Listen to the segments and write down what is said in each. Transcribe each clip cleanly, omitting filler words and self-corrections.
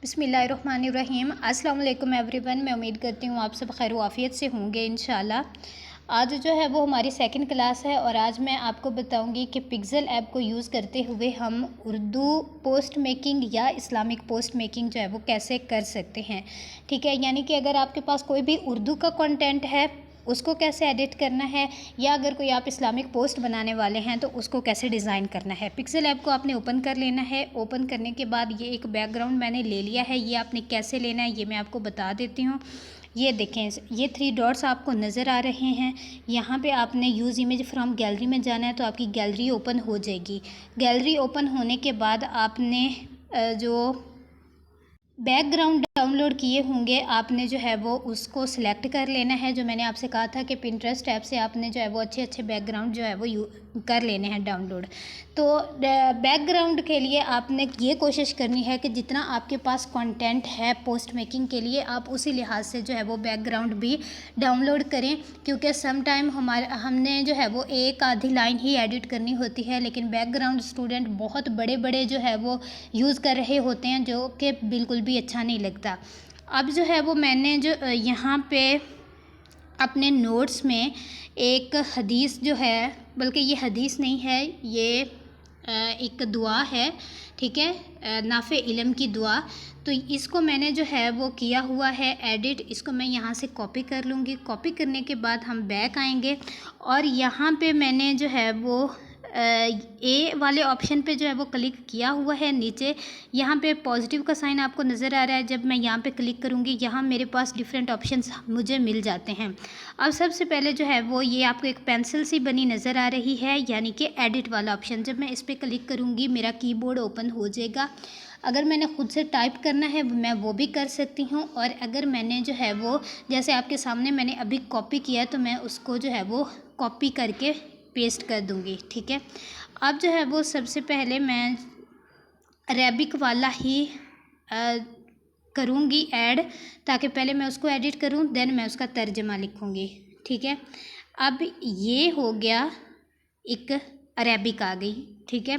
बिस्मिल्लाहिर्रहमानिर्रहीम। अस्सलाम वालेकुम एवरीवन। मैं उम्मीद करती हूँ आप सब खैर वाफ़ियत से होंगे इंशाल्लाह। आज जो है वो हमारी सेकंड क्लास है और आज मैं आपको बताऊंगी कि पिक्सल ऐप को यूज़ करते हुए हम उर्दू पोस्ट मेकिंग या इस्लामिक पोस्ट मेकिंग जो है वो कैसे कर सकते हैं। ठीक है, यानी कि अगर आपके पास कोई भी उर्दू का कंटेंट है उसको कैसे एडिट करना है, या अगर कोई आप इस्लामिक पोस्ट बनाने वाले हैं तो उसको कैसे डिज़ाइन करना है। पिक्सल ऐप को आपने ओपन कर लेना है। ओपन करने के बाद ये एक बैकग्राउंड मैंने ले लिया है, ये आपने कैसे लेना है ये मैं आपको बता देती हूँ। ये देखें, ये 3 डॉट्स आपको नज़र आ रहे हैं। यहाँ पे आपने यूज़ इमेज फ्रॉम गैलरी में जाना है तो आपकी गैलरी ओपन हो जाएगी। गैलरी ओपन होने के बाद आपने जो बैकग्राउंड डाउनलोड किए होंगे आपने जो है वो उसको सिलेक्ट कर लेना है। जो मैंने आपसे कहा था कि पिंटरेस्ट ऐप से आपने जो है वो अच्छे अच्छे बैकग्राउंड जो है वो कर लेने हैं डाउनलोड। तो बैकग्राउंड के लिए आपने ये कोशिश करनी है कि जितना आपके पास कंटेंट है पोस्ट मेकिंग के लिए आप उसी लिहाज से जो है वो बैकग्राउंड भी डाउनलोड करें, क्योंकि सम टाइम हमने जो है वो एक आधी लाइन ही एडिट करनी होती है, लेकिन बैकग्राउंड स्टूडेंट बहुत बड़े बड़े जो है वो यूज़ कर रहे होते हैं जो कि बिल्कुल भी अच्छा नहीं लगता। अब जो है वो मैंने जो यहाँ पे अपने नोट्स में एक हदीस जो है, बल्कि ये हदीस नहीं है, ये एक दुआ है, ठीक है, नाफ़े इल्म की दुआ। तो इसको मैंने जो है वो किया हुआ है एडिट। इसको मैं यहाँ से कॉपी कर लूँगी। कॉपी करने के बाद हम बैक आएंगे और यहाँ पे मैंने जो है वो ए वाले ऑप्शन पे जो है वो क्लिक किया हुआ है। नीचे यहाँ पे पॉजिटिव का साइन आपको नज़र आ रहा है। जब मैं यहाँ पे क्लिक करूँगी यहाँ मेरे पास डिफरेंट ऑप्शंस मुझे मिल जाते हैं। अब सबसे पहले जो है वो ये आपको एक पेंसिल सी बनी नज़र आ रही है, यानी कि एडिट वाला ऑप्शन। जब मैं इस पर क्लिक करूँगी मेरा कीबोर्ड ओपन हो जाएगा। अगर मैंने ख़ुद से टाइप करना है मैं वो भी कर सकती हूँ, और अगर मैंने जो है वो जैसे आपके सामने मैंने अभी कॉपी किया तो मैं उसको जो है वो कॉपी करके पेस्ट कर दूँगी। ठीक है, अब जो है वो सबसे पहले मैं अरेबिक वाला ही करूँगी ऐड, ताकि पहले मैं उसको एडिट करूँ देन मैं उसका तर्जमा लिखूँगी। ठीक है, अब ये हो गया, एक अरेबिक आ गई। ठीक है,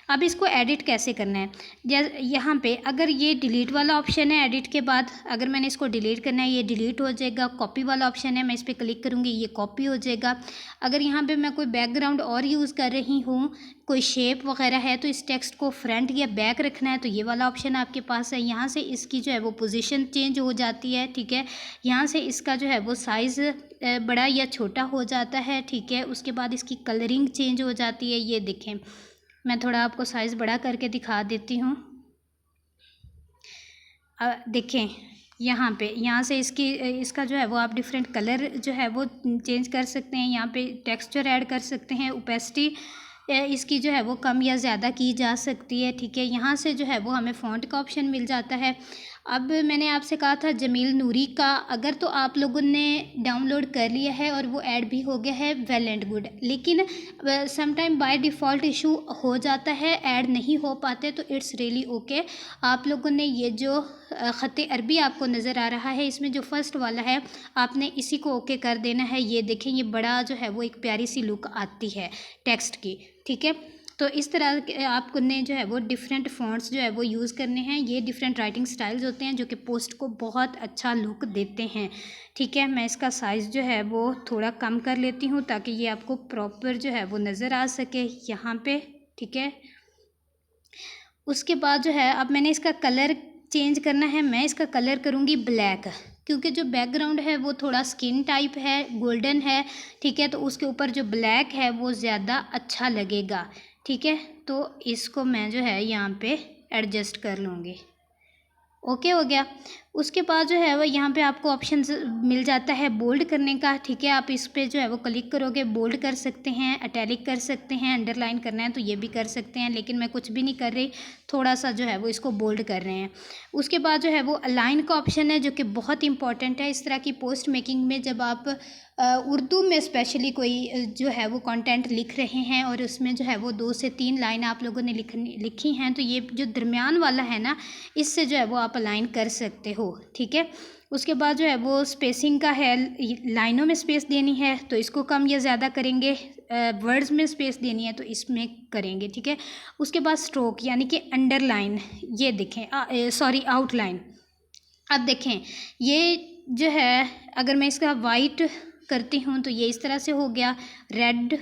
अब इसको एडिट कैसे करना है। जैसे यहाँ पे अगर ये डिलीट वाला ऑप्शन है एडिट के बाद, अगर मैंने इसको डिलीट करना है ये डिलीट हो जाएगा। कॉपी वाला ऑप्शन है, मैं इस पर क्लिक करूँगी ये कॉपी हो जाएगा। अगर यहाँ पे मैं कोई बैकग्राउंड और यूज़ कर रही हूँ, कोई शेप वगैरह है, तो इस टेक्स्ट को फ्रंट या बैक रखना है तो ये वाला ऑप्शन आपके पास है। यहाँ से इसकी जो है वो पोजीशन चेंज हो जाती है। ठीक है, यहाँ से इसका जो है वो साइज़ बड़ा या छोटा हो जाता है। ठीक है, उसके बाद इसकी कलरिंग चेंज हो जाती है। ये देखें, मैं थोड़ा आपको साइज़ बड़ा करके दिखा देती हूँ। देखें यहाँ से इसका जो है वो आप डिफरेंट कलर जो है वो चेंज कर सकते हैं। यहाँ पे टेक्सचर ऐड कर सकते हैं, ओपेसिटी इसकी जो है वो कम या ज़्यादा की जा सकती है। ठीक है, यहाँ से जो है वो हमें फ़ॉन्ट का ऑप्शन मिल जाता है। अब मैंने आपसे कहा था जमील नूरी का, अगर तो आप लोगों ने डाउनलोड कर लिया है और वो ऐड भी हो गया है वेल एंड गुड, लेकिन some time by default issue हो जाता है, ऐड नहीं हो पाते, तो इट्स रियली ओके। आप लोगों ने ये जो ख़त अरबी आपको नज़र आ रहा है इसमें जो फर्स्ट वाला है आपने इसी को ओके कर देना है। ये देखें, ये बड़ा जो है वो एक प्यारी सी लुक आती है टेक्स्ट की। ठीक है, तो इस तरह के आपने जो है वो डिफरेंट फ़ॉन्ट्स जो है वो यूज़ करने हैं। ये डिफरेंट राइटिंग स्टाइल्स होते हैं जो कि पोस्ट को बहुत अच्छा लुक देते हैं। ठीक है, मैं इसका साइज़ जो है वो थोड़ा कम कर लेती हूँ ताकि ये आपको प्रॉपर जो है वो नज़र आ सके यहाँ पे। ठीक है, उसके बाद जो है अब मैंने इसका कलर चेंज करना है। मैं इसका कलर करूँगी ब्लैक, क्योंकि जो बैकग्राउंड है वो थोड़ा स्किन टाइप है, गोल्डन है। ठीक है, तो उसके ऊपर जो ब्लैक है वो ज़्यादा अच्छा लगेगा। ठीक है, तो इसको मैं जो है यहाँ पे एडजस्ट कर लूँगी। ओके हो गया। उसके बाद जो है वो यहाँ पे आपको ऑप्शन मिल जाता है बोल्ड करने का। ठीक है, आप इस पे जो है वो क्लिक करोगे बोल्ड कर सकते हैं, इटैलिक कर सकते हैं, अंडरलाइन करना है तो ये भी कर सकते हैं, लेकिन मैं कुछ भी नहीं कर रही, थोड़ा सा जो है वो इसको बोल्ड कर रहे हैं। उसके बाद जो है वो अलाइन का ऑप्शन है जो कि बहुत इंपॉर्टेंट है इस तरह की पोस्ट मेकिंग में। जब आप उर्दू में स्पेशली कोई जो है वो कंटेंट लिख रहे हैं और उसमें जो है वो 2 से 3 लाइन आप लोगों ने लिखी हैं, तो ये जो दरमियान वाला है ना, इससे जो है वो आप अलाइन कर सकते हो, ठीक है। उसके बाद जो है वो स्पेसिंग का है, लाइनों में स्पेस देनी है तो इसको कम या ज़्यादा करेंगे, वर्ड्स में स्पेस देनी है तो इसमें करेंगे, ठीक है। उसके बाद स्ट्रोक यानी कि अंडरलाइन, ये देखें, सॉरी आउटलाइन। अब देखें ये जो है, अगर मैं इसका वाइट करती हूँ तो ये इस तरह से हो गया, रेड,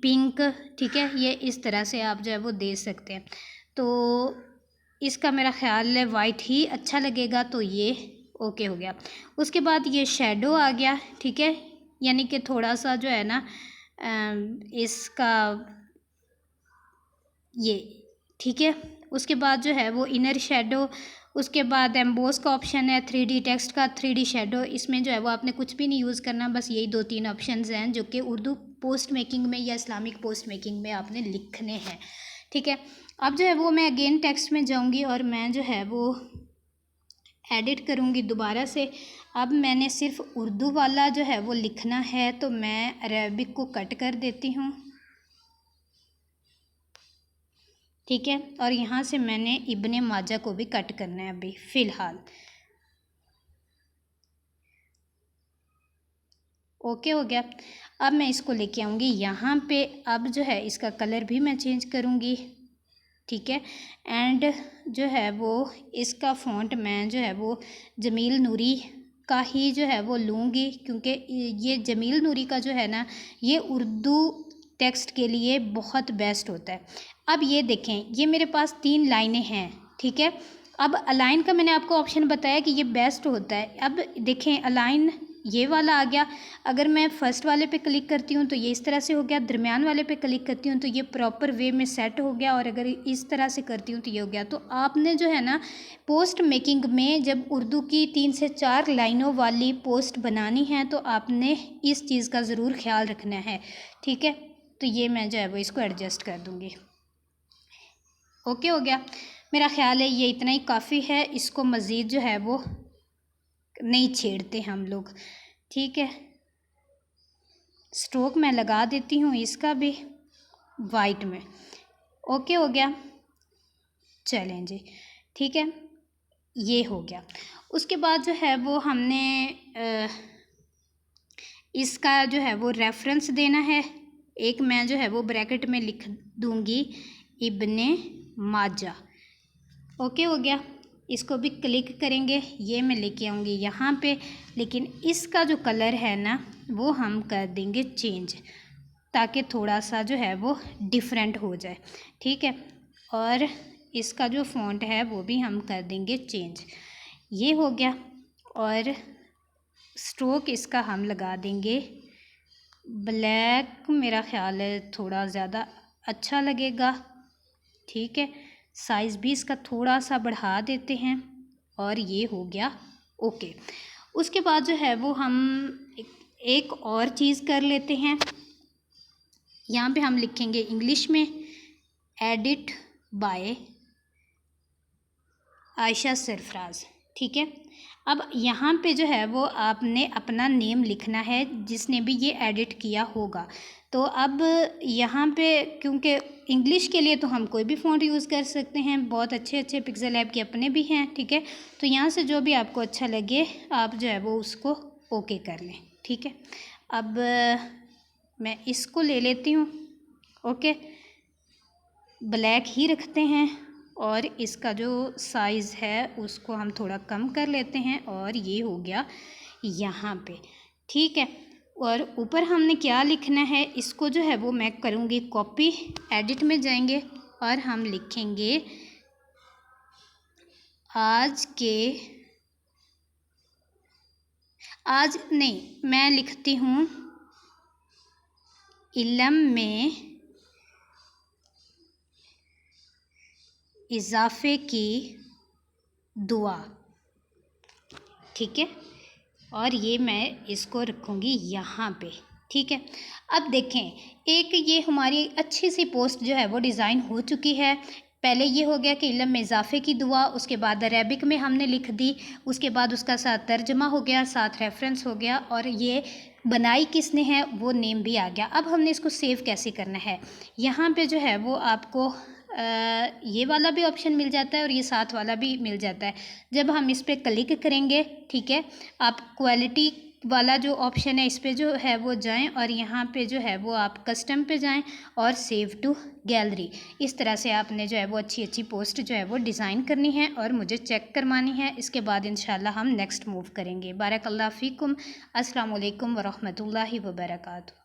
पिंक, ठीक है, ये इस तरह से आप जो है वो दे सकते हैं। तो इसका मेरा ख़्याल है वाइट ही अच्छा लगेगा, तो ये ओके हो गया। उसके बाद ये शेडो आ गया, ठीक है, यानी कि थोड़ा सा जो है ना इसका ये, ठीक है। उसके बाद जो है वो इनर शेडो, उसके बाद एम्बोस का ऑप्शन है, 3D टेक्स्ट का 3D शेडो, इसमें जो है वो आपने कुछ भी नहीं यूज़ करना, बस यही 2-3 ऑप्शंस हैं जो कि उर्दू पोस्ट मेकिंग में या इस्लामिक पोस्ट मेकिंग में आपने लिखने हैं, ठीक है। अब जो है वो मैं अगेन टेक्स्ट में जाऊंगी और मैं जो है वो एडिट करूंगी दोबारा से। अब मैंने सिर्फ उर्दू वाला जो है वो लिखना है, तो मैं अरेबिक को कट कर देती हूँ, ठीक है, और यहाँ से मैंने इब्ने माजा को भी कट करना है अभी फ़िलहाल। ओके हो गया। अब मैं इसको लेके आऊँगी यहाँ पे, अब जो है इसका कलर भी मैं चेंज करूँगी, ठीक है। एंड जो है वो इसका फ़ॉन्ट मैं जो है वो जमील नूरी का ही जो है वो लूँगी, क्योंकि ये जमील नूरी का जो है ना, ये उर्दू टेक्स्ट के लिए बहुत बेस्ट होता है। अब ये देखें, ये मेरे पास 3 लाइनें हैं, ठीक है। अब अलाइन का मैंने आपको ऑप्शन बताया कि ये बेस्ट होता है। अब देखें अलाइन ये वाला आ गया, अगर मैं फ़र्स्ट वाले पे क्लिक करती हूँ तो ये इस तरह से हो गया, दरमियान वाले पे क्लिक करती हूँ तो ये प्रॉपर वे में सेट हो गया, और अगर इस तरह से करती हूँ तो ये हो गया। तो आपने जो है ना पोस्ट मेकिंग में जब उर्दू की 3 से 4 लाइनों वाली पोस्ट बनानी है तो आपने इस चीज़ का ज़रूर ख्याल रखना है, ठीक है। तो ये मैं जो है वो इसको एडजस्ट कर दूँगी। ओके हो गया, मेरा ख़्याल है ये इतना ही काफ़ी है, इसको मज़ीद जो है वो नहीं छेड़ते हम लोग, ठीक है। स्ट्रोक मैं लगा देती हूँ इसका भी वाइट में। ओके हो गया, चलें जी, ठीक है, ये हो गया। उसके बाद जो है वो हमने इसका जो है वो रेफरेंस देना है, एक मैं जो है वो ब्रैकेट में लिख दूँगी इब्ने माजा। ओके हो गया, इसको भी क्लिक करेंगे, ये मैं लेके आऊँगी यहाँ पे, लेकिन इसका जो कलर है ना वो हम कर देंगे चेंज, ताकि थोड़ा सा जो है वो डिफरेंट हो जाए, ठीक है। और इसका जो फ़ॉन्ट है वो भी हम कर देंगे चेंज, ये हो गया। और स्ट्रोक इसका हम लगा देंगे ब्लैक, मेरा ख़्याल है थोड़ा ज़्यादा अच्छा लगेगा, ठीक है। साइज़ भी इसका थोड़ा सा बढ़ा देते हैं, और ये हो गया ओके। उसके बाद जो है वो हम एक और चीज़ कर लेते हैं, यहाँ पे हम लिखेंगे इंग्लिश में एडिट बाय आयशा सरफराज, ठीक है। अब यहाँ पे जो है वो आपने अपना नेम लिखना है जिसने भी ये एडिट किया होगा। तो अब यहाँ पे क्योंकि इंग्लिश के लिए तो हम कोई भी फ़ॉन्ट यूज़ कर सकते हैं, बहुत अच्छे अच्छे पिक्सेल ऐप के अपने भी हैं, ठीक है। तो यहाँ से जो भी आपको अच्छा लगे आप जो है वो उसको ओके कर लें, ठीक है। अब मैं इसको ले लेती हूँ, ओके, ब्लैक ही रखते हैं, और इसका जो साइज़ है उसको हम थोड़ा कम कर लेते हैं, और ये हो गया यहाँ पे, ठीक है। और ऊपर हमने क्या लिखना है, इसको जो है वो मैं करूँगी कॉपी, एडिट में जाएंगे और हम लिखेंगे आज नहीं, मैं लिखती हूँ इल्म में इजाफ़े की दुआ, ठीक है। और ये मैं इसको रखूँगी यहाँ पे, ठीक है। अब देखें, एक ये हमारी अच्छी सी पोस्ट जो है वो डिज़ाइन हो चुकी है। पहले ये हो गया कि इल्म में इजाफ़े की दुआ, उसके बाद अरेबिक में हमने लिख दी, उसके बाद उसका साथ तर्जमा हो गया, साथ रेफरेंस हो गया, और ये बनाई किसने है वो नेम भी आ गया। अब हमने इसको सेव कैसे करना है, यहाँ पे जो है वो आपको ये वाला भी ऑप्शन मिल जाता है और ये साथ वाला भी मिल जाता है। जब हम इस पर क्लिक करेंगे, ठीक है, आप क्वालिटी वाला जो ऑप्शन है इस पे जो है वो जाएं और यहाँ पे जो है वो आप कस्टम पे जाएं और सेव टू गैलरी। इस तरह से आपने जो है वो अच्छी अच्छी पोस्ट जो है वो डिज़ाइन करनी है और मुझे चेक करवानी है। इसके बाद इंशाल्लाह हम नेक्स्ट मूव करेंगे। बारकल्लाह फ़ीकुम। अस्सलाम वालेकुम व रहमतुल्लाहि व बरकातुहू।